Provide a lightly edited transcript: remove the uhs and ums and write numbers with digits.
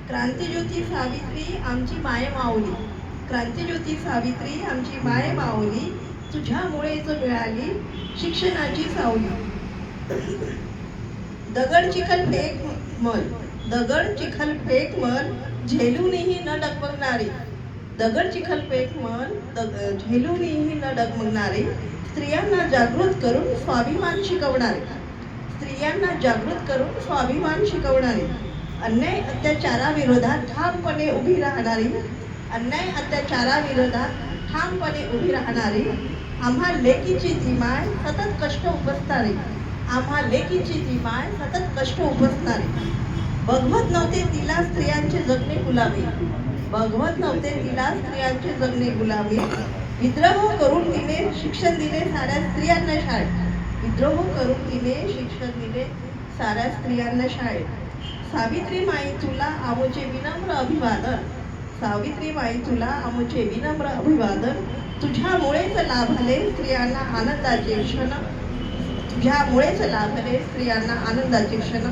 क्रांतिज्योती सावित्री आमची माय माऊली, क्रांतिज्योती सावित्री आमची माय माऊली, तुझ्यामुळेच मिळाली शिक्षणाची सावली. दगड चिखल फेक मल, दगड चिखल फेक मल, झेलूनही न डगमगणारी, दगड चिखल फेक मल, झेलूनही न डगमगणारी, स्त्रियांना जागृत करून स्वाभिमान शिकवणारे, स्त्रियांना जागृत करून स्वाभिमान शिकवणारे, अन्याय अत्याचाराविरोधात ठामपणे उभी राहणारी, अन्याय अत्याचाराविरोधात ठामपणे उभी राहणारी, आम्हा लेकीची ती माय सतत कष्ट उपसणारी, आम्हा लेकीची ती माय सतत कष्ट उपसणारी. बघवत नव्हते तिला स्त्रियांचे जगणे गुलामी, बघवत नव्हते तिला स्त्रियांचे जगणे गुलामी, विद्रोह करून तिने शिक्षण दिले साऱ्या स्त्रियांना शाळेत, विद्रोह करून तिने शिक्षण दिले साऱ्या स्त्रियांना शाळेत. सावित्री माई तुला आमचे विनम्र अभिवादन, सावित्री माई तुला आमचे विनम्र अभिवादन, तुझ्यामुळेच लाभले स्त्रियांना आनंदाचे क्षण, तुझ्यामुळेच लाभले स्त्रियांना आनंदाचे क्षण.